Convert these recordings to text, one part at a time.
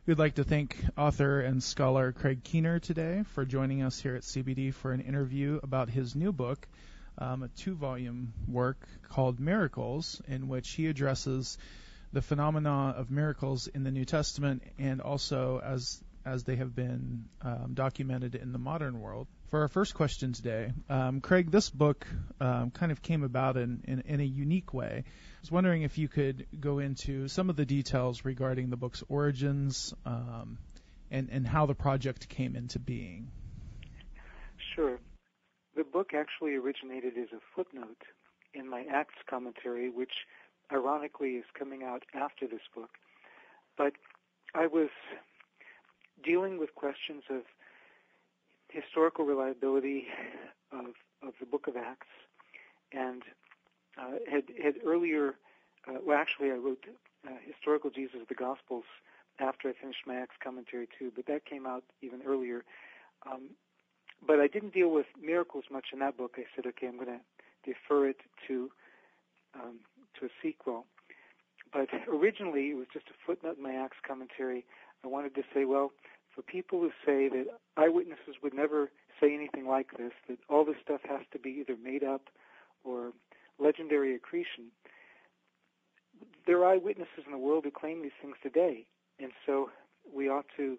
We'd like to thank author and scholar Craig Keener today for joining us here at CBD for an interview about his new book, a 2-volume work called Miracles, in which he addresses the phenomena of miracles in the New Testament and also as they have been documented in the modern world. For our first question today, Craig, this book kind of came about in a unique way. I was wondering if you could go into some of the details regarding the book's origins and how the project came into being. Sure. The book actually originated as a footnote in my Acts commentary, which ironically is coming out after this book. But I was dealing with questions of historical reliability of the book of Acts, and had earlier, I wrote Historical Jesus of the Gospels after I finished my Acts commentary too, but that came out even earlier. But I didn't deal with miracles much in that book. I said, okay, I'm going to defer it to a sequel. But originally, it was just a footnote in my Acts commentary. I wanted to say, well, for people who say that eyewitnesses would never say anything like this, that all this stuff has to be either made up or legendary accretion, there are eyewitnesses in the world who claim these things today, and so we ought to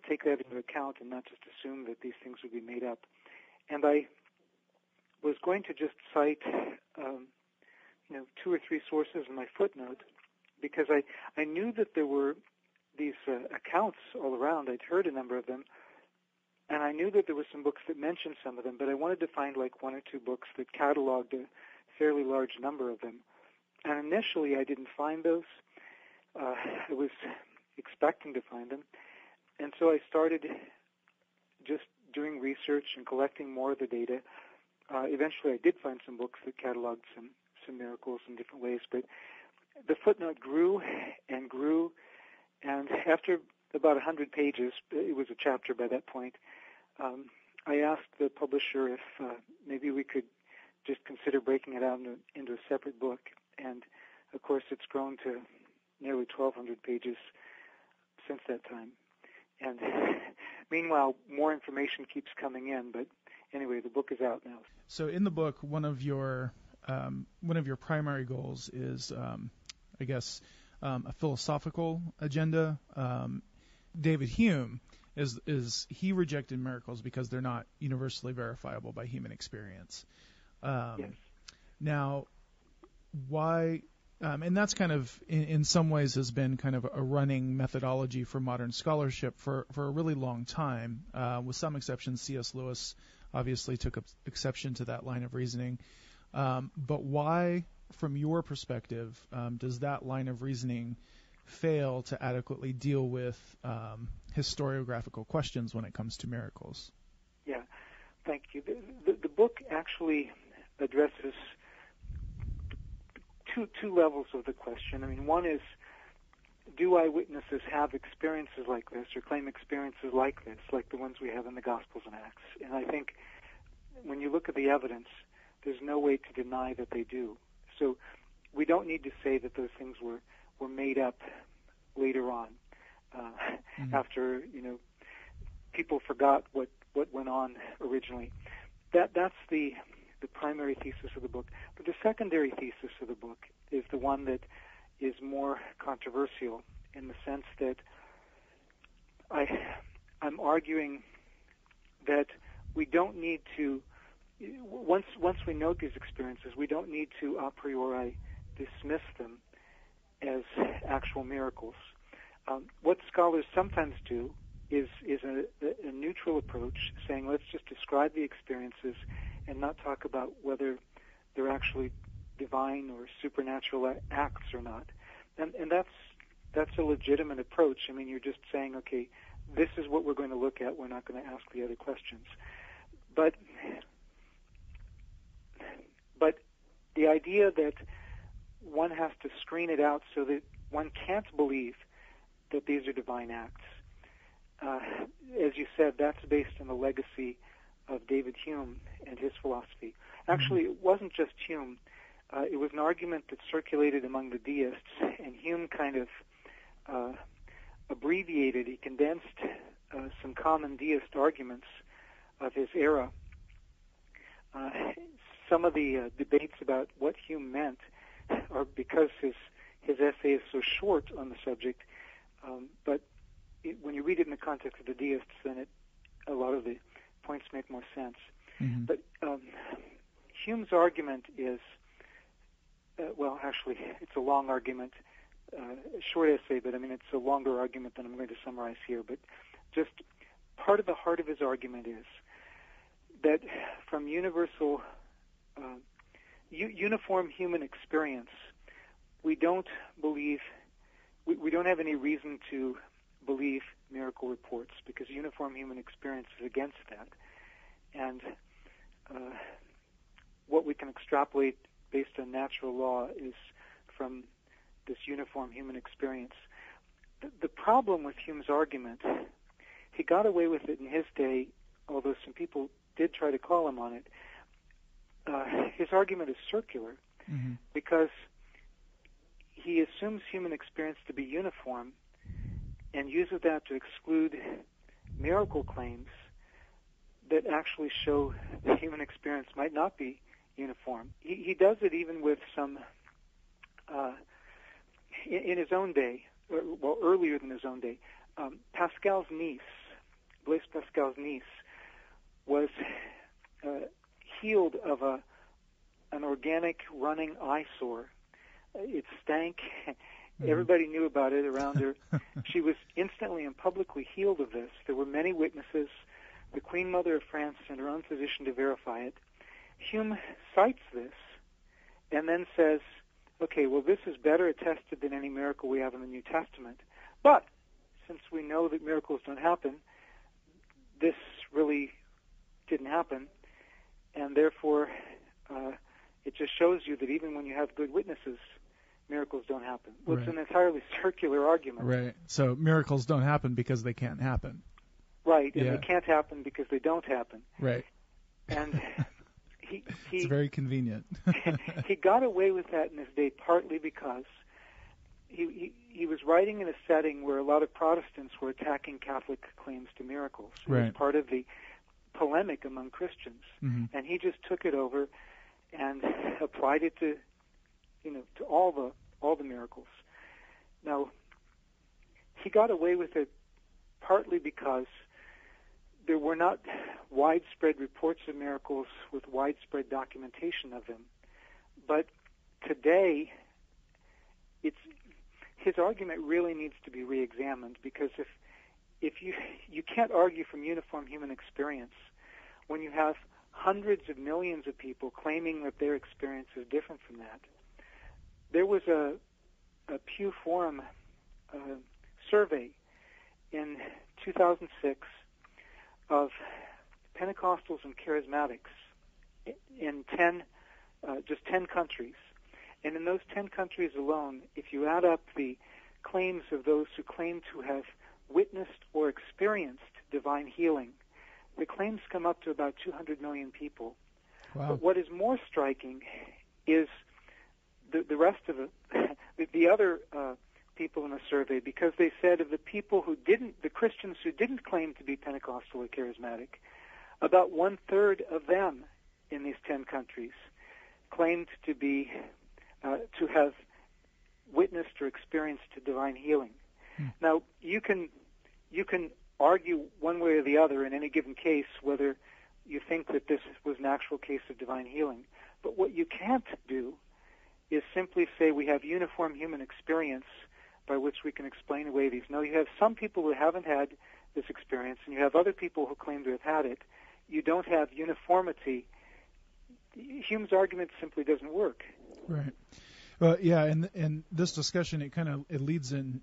take that into account and not just assume that these things would be made up. And I was going to just cite 2 or 3 sources in my footnote, because I knew that there were these accounts all around. I'd heard a number of them, and I knew that there were some books that mentioned some of them, but I wanted to find like 1 or 2 books that cataloged a fairly large number of them. And initially I didn't find those. I was expecting to find them. And so I started just doing research and collecting more of the data. Eventually I did find some books that cataloged some miracles in different ways, but the footnote grew and grew, and after about 100 pages, it was a chapter by that point, I asked the publisher if maybe we could just consider breaking it out into a separate book, and of course it's grown to nearly 1,200 pages since that time. And meanwhile, more information keeps coming in, but anyway, the book is out now. So in the book, one of your primary goals is, a philosophical agenda. David Hume is he rejected miracles because they're not universally verifiable by human experience. Yes. Now, why? And that's kind of, in some ways, has been kind of a running methodology for modern scholarship for a really long time. With some exceptions, C.S. Lewis obviously took exception to that line of reasoning. But why, from your perspective, does that line of reasoning fail to adequately deal with historiographical questions when it comes to miracles? Yeah, thank you. The book actually addresses two levels of the question. I mean, one is, do eyewitnesses have experiences like this or claim experiences like this, like the ones we have in the Gospels and Acts? And I think when you look at the evidence, there's no way to deny that they do. So we don't need to say that those things were made up later on, after people forgot what went on originally. That's the primary thesis of the book. But the secondary thesis of the book is the one that is more controversial, in the sense that I'm arguing that we don't need to, once we note these experiences, we don't need to a priori dismiss them as actual miracles. What scholars sometimes do is a neutral approach, saying let's just describe the experiences and not talk about whether they're actually divine or supernatural acts or not. And that's a legitimate approach. I mean, you're just saying, okay, this is what we're going to look at. We're not going to ask the other questions. But the idea that one has to screen it out so that one can't believe that these are divine acts, as you said, that's based on the legacy of David Hume and his philosophy. Actually, it wasn't just Hume. It was an argument that circulated among the deists, and Hume kind of abbreviated, he condensed some common deist arguments of his era. Some of the debates about what Hume meant are because his essay is so short on the subject, but when you read it in the context of the deists, then a lot of the points make more sense. Mm-hmm. But Hume's argument is, well, actually, it's a long argument, a short essay, but I mean, it's a longer argument than I'm going to summarize here. But just part of the heart of his argument is that from universal, uniform human experience, we don't believe, we don't have any reason to believe miracle reports because uniform human experience is against that. And what we can extrapolate based on natural law is from this uniform human experience. The problem with Hume's argument, he got away with it in his day, although some people did try to call him on it. His argument is circular because he assumes human experience to be uniform and uses that to exclude miracle claims that actually show that human experience might not be uniform. He does it even with some, in his own day, well, earlier than his own day. Pascal's niece, Blaise Pascal's niece, was healed of an organic running eyesore. It stank. Everybody knew about it around her. She was instantly and publicly healed of this. There were many witnesses, the Queen Mother of France and her own physician to verify it. Hume cites this and then says, okay, well, this is better attested than any miracle we have in the New Testament. But since we know that miracles don't happen, this really didn't happen, and therefore it just shows you that even when you have good witnesses, miracles don't happen. Well, It's an entirely circular argument. Right. So miracles don't happen because they can't happen. Right, and they can't happen because they don't happen. Right. And it's very convenient. He got away with that in his day partly because he was writing in a setting where a lot of Protestants were attacking Catholic claims to miracles. It was part of the polemic among Christians, and he just took it over and applied it to all the miracles. Now, he got away with it partly because there were not widespread reports of miracles with widespread documentation of them. But today, his argument really needs to be re-examined because if you can't argue from uniform human experience when you have hundreds of millions of people claiming that their experience is different from that. There was a Pew Forum survey in 2006 of Pentecostals and Charismatics in just 10 countries. And in those 10 countries alone, if you add up the claims of those who claim to have witnessed or experienced divine healing, the claims come up to about 200 million people. Wow. But what is more striking is the rest of the other people in the survey, because they said of the people the Christians who didn't claim to be Pentecostal or charismatic, about 1/3 of them in these 10 countries claimed to be to have witnessed or experienced divine healing. Now, you can argue one way or the other in any given case whether you think that this was an actual case of divine healing. But what you can't do is simply say we have uniform human experience by which we can explain away these. No, you have some people who haven't had this experience, and you have other people who claim to have had it. You don't have uniformity. Hume's argument simply doesn't work. Right. Well, yeah, and this discussion, it leads in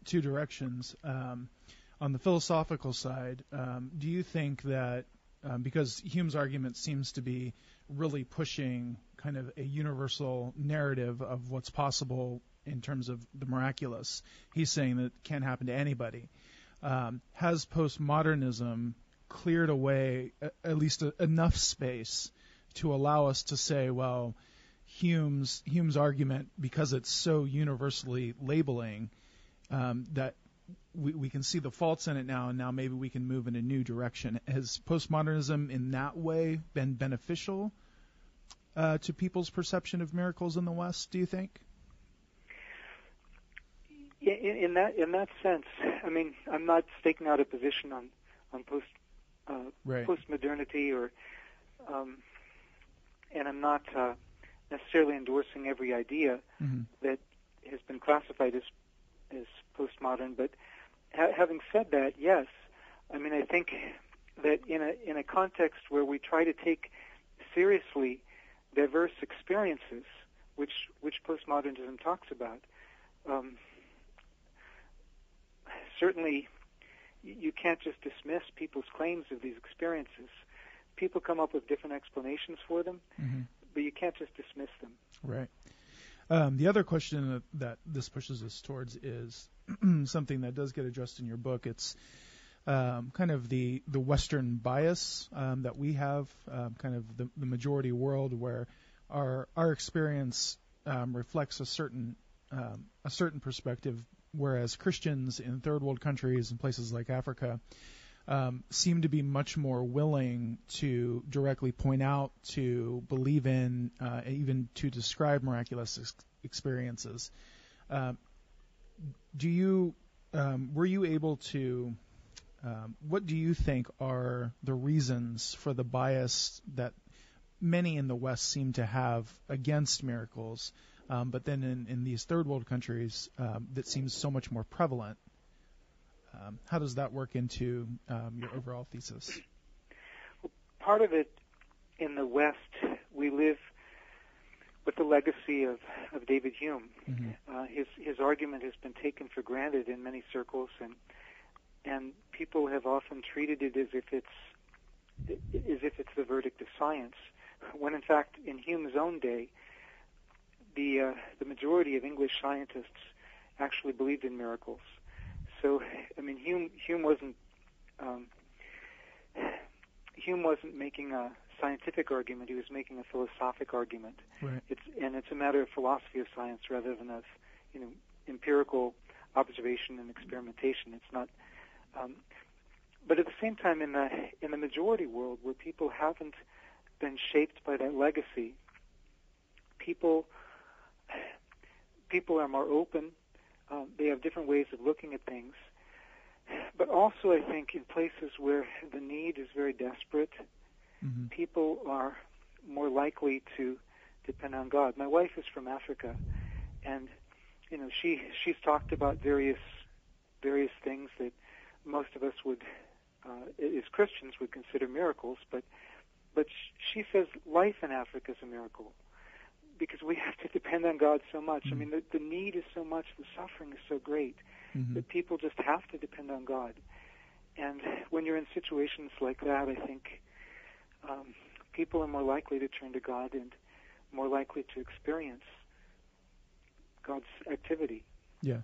two directions. On the philosophical side, do you think that because Hume's argument seems to be really pushing kind of a universal narrative of what's possible in terms of the miraculous, he's saying that it can happen to anybody. Has postmodernism cleared away at least enough space to allow us to say, well, Hume's argument, because it's so universally labeling, that we can see the faults in it now, and now maybe we can move in a new direction. Has postmodernism in that way been beneficial to people's perception of miracles in the West, do you think? Yeah, in that sense, I mean, I'm not staking out a position on postmodernity, or and I'm not necessarily endorsing every idea that has been classified as postmodern. But having said that, yes, I mean, I think that in a context where we try to take seriously diverse experiences, which postmodernism talks about, certainly you can't just dismiss people's claims of these experiences. People come up with different explanations for them, but you can't just dismiss them. Right. The other question that this pushes us towards is something that does get addressed in your book. It's kind of the Western bias that we have, kind of the majority world, where our experience reflects a certain perspective, whereas Christians in third world countries and places like Africa seem to be much more willing to directly point out, to believe in, even to describe miraculous experiences. Were you able to, what do you think are the reasons for the bias that many in the West seem to have against miracles, but then in these third world countries that seems so much more prevalent? How does that work into your overall thesis? Well, part of it, in the West, we live with the legacy of David Hume. His argument has been taken for granted in many circles, and people have often treated it as if it's the verdict of science, when in fact, in Hume's own day, the majority of English scientists actually believed in miracles. So, I mean, Hume wasn't making a scientific argument; he was making a philosophic argument. Right. It's a matter of philosophy of science rather than of empirical observation and experimentation. It's not. But at the same time, in the majority world, where people haven't been shaped by that legacy, people are more open. They have different ways of looking at things. But also, I think, in places where the need is very desperate, people are more likely to depend on God. My wife is from Africa, and she's talked about various things that most of us would, as Christians, would consider miracles. But she says life in Africa is a miracle, because we have to depend on God so much. I mean, the need is so much, the suffering is so great, that people just have to depend on God. And when you're in situations like that, I think people are more likely to turn to God and more likely to experience God's activity. Yeah.